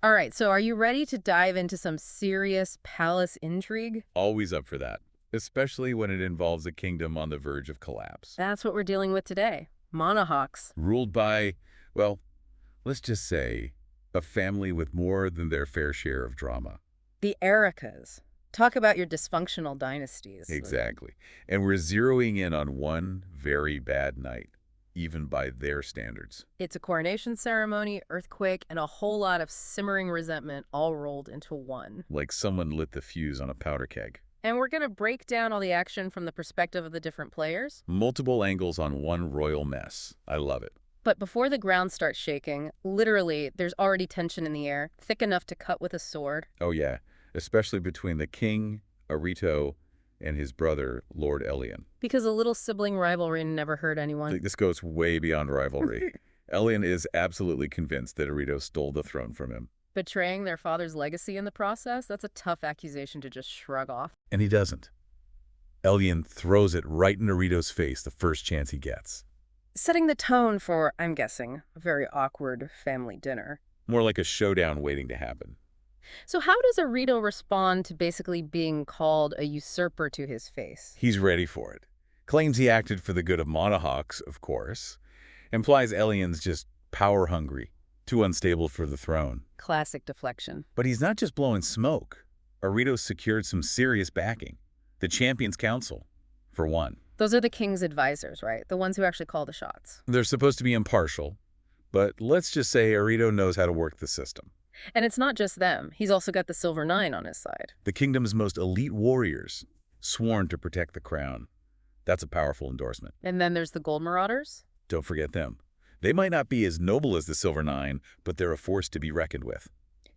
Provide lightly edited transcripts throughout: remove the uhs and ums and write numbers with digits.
All right, so are you ready to dive into some serious palace intrigue? Always up for that, especially when it involves a kingdom on the verge of collapse. That's what we're dealing with today. Monohox. Ruled by, well, let's just say, a family with more than their fair share of drama. The Aricas. Talk about your dysfunctional dynasties. Exactly. And we're zeroing in on one very bad night, even by their standards. It's a coronation ceremony, earthquake, and a whole lot of simmering resentment all rolled into one. Like someone lit the fuse on a powder keg. And we're going to break down all the action from the perspective of the different players. Multiple angles on one royal mess. I love it. But before the ground starts shaking, literally, there's already tension in the air, thick enough to cut with a sword. Oh yeah, especially between the king, Arito, and his brother, Lord Elyan. Because a little sibling rivalry never hurt anyone. This goes way beyond rivalry. Elyan is absolutely convinced that Arito stole the throne from him. Betraying their father's legacy in the process, that's a tough accusation to just shrug off. And he doesn't. Elyan throws it right in Arito's face the first chance he gets. Setting the tone for, I'm guessing, a very awkward family dinner. More like a showdown waiting to happen. So how does Arito respond to basically being called a usurper to his face? He's ready for it. Claims he acted for the good of Monohox, of course. Implies Elyan's just power-hungry, too unstable for the throne. Classic deflection. But he's not just blowing smoke. Arito secured some serious backing. The Champions Council, for one. Those are the king's advisors, right? The ones who actually call the shots. They're supposed to be impartial, but let's just say Arito knows how to work the system. And it's not just them. He's also got the Silver Nine on his side. The kingdom's most elite warriors, sworn to protect the crown. That's a powerful endorsement. And then there's the Gold Marauders. Don't forget them. They might not be as noble as the Silver Nine, but they're a force to be reckoned with.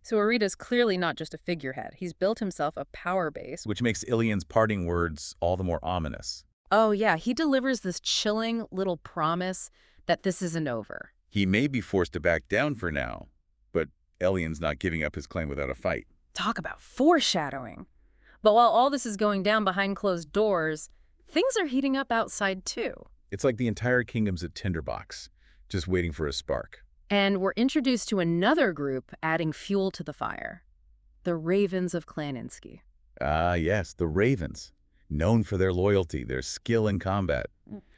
So Arito's clearly not just a figurehead. He's built himself a power base. Which makes Elyan's parting words all the more ominous. Oh yeah, he delivers this chilling little promise that this isn't over. He may be forced to back down for now, but Elyan's not giving up his claim without a fight. Talk about foreshadowing. But while all this is going down behind closed doors, things are heating up outside too. It's like the entire kingdom's a tinderbox, just waiting for a spark. And we're introduced to another group adding fuel to the fire. The Ravens of Clan Inski. Ah, yes, the Ravens. Known for their loyalty, their skill in combat.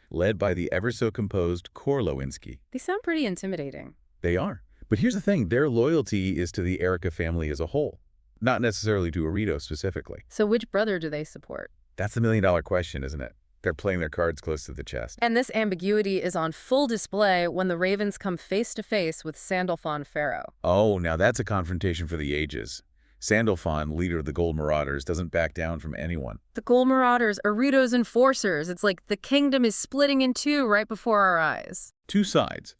Led by the ever-so-composed Corlo Inski. They sound pretty intimidating. They are. But here's the thing, their loyalty is to the Arica family as a whole, not necessarily to Arito specifically. So which brother do they support? That's the million-dollar question, isn't it? They're playing their cards close to the chest. And this ambiguity is on full display when the Ravens come face-to-face with Sandalphon Ferrow. Oh, now that's a confrontation for the ages. Sandalphon, leader of the Gold Marauders, doesn't back down from anyone. The Gold Marauders are Arito's enforcers. It's like the kingdom is splitting in two right before our eyes. Two sides,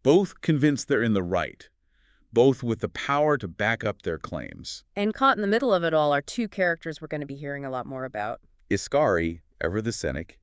both convinced they're in the right, both with the power to back up their claims. And caught in the middle of it all are two characters we're going to be hearing a lot more about. Iskari, ever the cynic,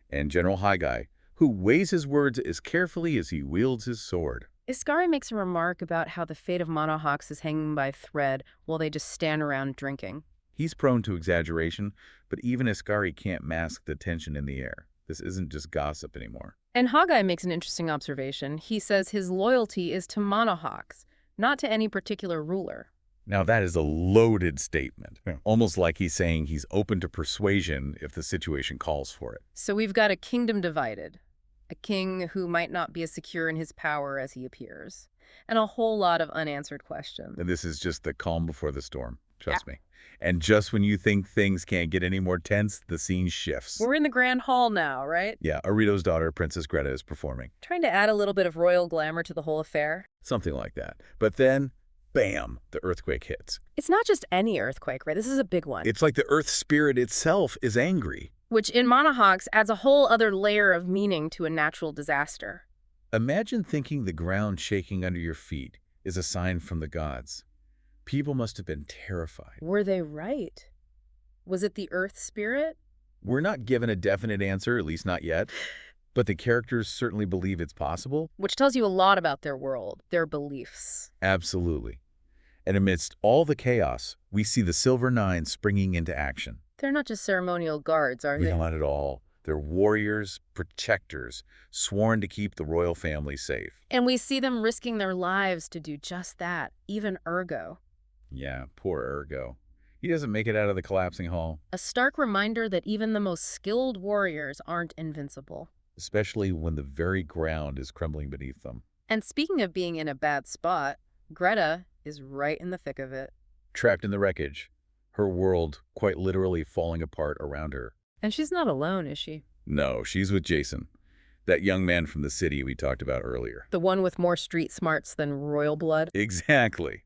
and General Haggai, who weighs his words as carefully as he wields his sword. Iskari makes a remark about how the fate of Monohox is hanging by a thread while they just stand around drinking. He's prone to exaggeration, but even Iskari can't mask the tension in the air. This isn't just gossip anymore. And Haggai makes an interesting observation. He says his loyalty is to Monohox, not to any particular ruler. Now that is a loaded statement, almost like he's saying he's open to persuasion if the situation calls for it. So we've got a kingdom divided. A king who might not be as secure in his power as he appears, and a whole lot of unanswered questions. And this is just the calm before the storm, trust me. And just when you think things can't get any more tense, the scene shifts. We're in the Grand Hall now, right? Yeah, Arito's daughter, Princess Gretta, is performing. Trying to add a little bit of royal glamour to the whole affair. Something like that. But then, bam, the earthquake hits. It's not just any earthquake, right? This is a big one. It's like the earth spirit itself is angry. Which in Monohox adds a whole other layer of meaning to a natural disaster. Imagine thinking the ground shaking under your feet is a sign from the gods. People must have been terrified. Were they right? Was it the earth spirit? We're not given a definite answer, at least not yet, but the characters certainly believe it's possible. Which tells you a lot about their world, their beliefs. Absolutely. And amidst all the chaos, we see the Silver Nine springing into action. They're not just ceremonial guards, are they? Not at all. They're warriors, protectors, sworn to keep the royal family safe. And we see them risking their lives to do just that, even Ergo. Yeah, poor Ergo. He doesn't make it out of the collapsing hall. A stark reminder that even the most skilled warriors aren't invincible. Especially when the very ground is crumbling beneath them. And speaking of being in a bad spot, Gretta is right in the thick of it. Trapped in the wreckage, her world quite literally falling apart around her. And she's not alone, is she? No, she's with Jaysen, that young man from the city we talked about earlier. The one with more street smarts than royal blood? Exactly.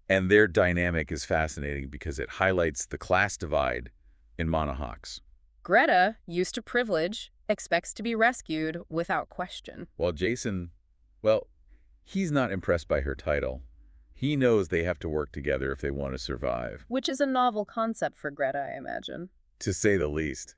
And their dynamic is fascinating because it highlights the class divide in Monohox. Gretta, used to privilege, expects to be rescued without question. While Jaysen, well, he's not impressed by her title. He knows they have to work together if they want to survive. Which is a novel concept for Gretta, I imagine. To say the least.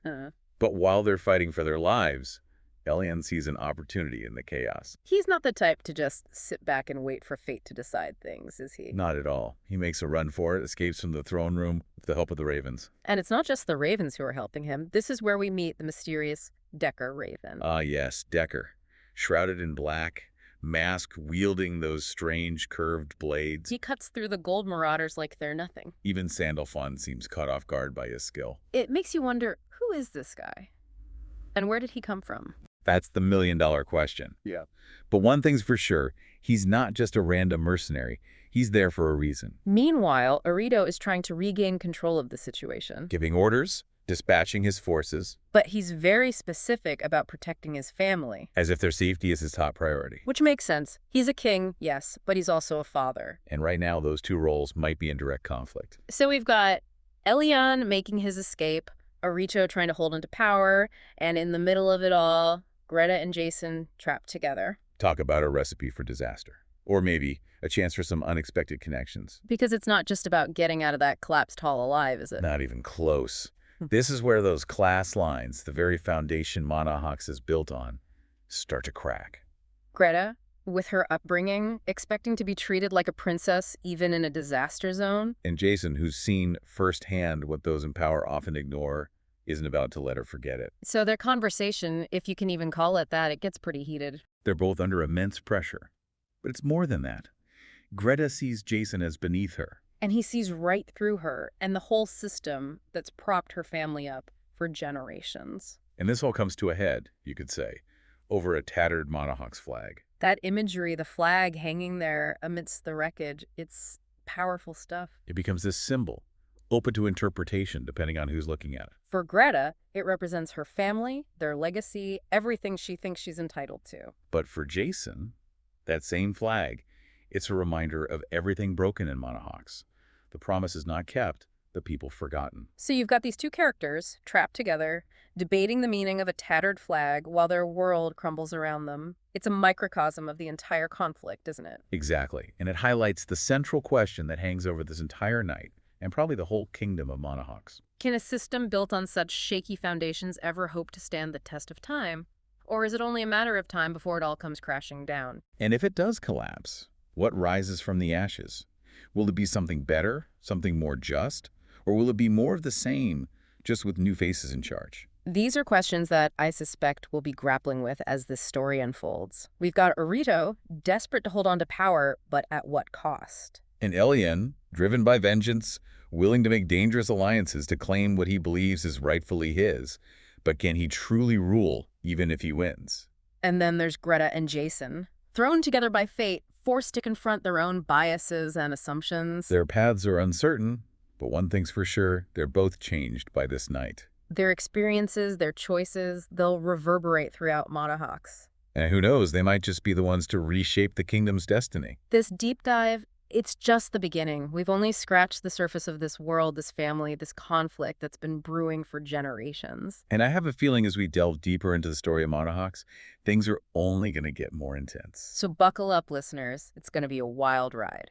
But while they're fighting for their lives, Elyan sees an opportunity in the chaos. He's not the type to just sit back and wait for fate to decide things, is he? Not at all. He makes a run for it, escapes from the throne room with the help of the Ravens. And it's not just the Ravens who are helping him. This is where we meet the mysterious Decker Raven. Ah, yes, Decker. Shrouded in black, mask wielding those strange curved blades. He cuts through the Gold Marauders like they're nothing. Even Sandalphon seems caught off guard by his skill. It makes you wonder, who is this guy? And where did he come from? That's the million-dollar question. Yeah. But one thing's for sure, he's not just a random mercenary. He's there for a reason. Meanwhile, Arito is trying to regain control of the situation. Giving orders, dispatching his forces. But he's very specific about protecting his family. As if their safety is his top priority. Which makes sense. He's a king, yes, but he's also a father. And right now, those two roles might be in direct conflict. So we've got Elyan making his escape, Arito trying to hold onto power, and in the middle of it all, Gretta and Jaysen trapped together. Talk about a recipe for disaster. Or maybe a chance for some unexpected connections. Because it's not just about getting out of that collapsed hall alive, is it? Not even close. This is where those class lines, the very foundation Monohox is built on, start to crack. Gretta, with her upbringing, expecting to be treated like a princess even in a disaster zone. And Jaysen, who's seen firsthand what those in power often ignore, isn't about to let her forget it. So their conversation, if you can even call it that, it gets pretty heated. They're both under immense pressure. But it's more than that. Gretta sees Jaysen as beneath her. And he sees right through her and the whole system that's propped her family up for generations. And this all comes to a head, you could say, over a tattered Monohox flag. That imagery, the flag hanging there amidst the wreckage, it's powerful stuff. It becomes this symbol, open to interpretation depending on who's looking at it. For Gretta, it represents her family, their legacy, everything she thinks she's entitled to. But for Jaysen, that same flag, it's a reminder of everything broken in Monohox. The promise is not kept, the people forgotten. So you've got these two characters trapped together, debating the meaning of a tattered flag while their world crumbles around them. It's a microcosm of the entire conflict, isn't it? Exactly. And it highlights the central question that hangs over this entire night, and probably the whole kingdom of Monohox. Can a system built on such shaky foundations ever hope to stand the test of time? Or is it only a matter of time before it all comes crashing down? And if it does collapse, what rises from the ashes? Will it be something better, something more just? Or will it be more of the same, just with new faces in charge? These are questions that I suspect we'll be grappling with as this story unfolds. We've got Arito, desperate to hold on to power, but at what cost? And Elyan, driven by vengeance, willing to make dangerous alliances to claim what he believes is rightfully his. But can he truly rule, even if he wins? And then there's Gretta and Jaysen, thrown together by fate, forced to confront their own biases and assumptions. Their paths are uncertain, but one thing's for sure, they're both changed by this night. Their experiences, their choices, they'll reverberate throughout Monohox. And who knows, they might just be the ones to reshape the kingdom's destiny. This deep dive, it's just the beginning. We've only scratched the surface of this world, this family, this conflict that's been brewing for generations. And I have a feeling as we delve deeper into the story of Monohox, things are only going to get more intense. So buckle up, listeners. It's going to be a wild ride.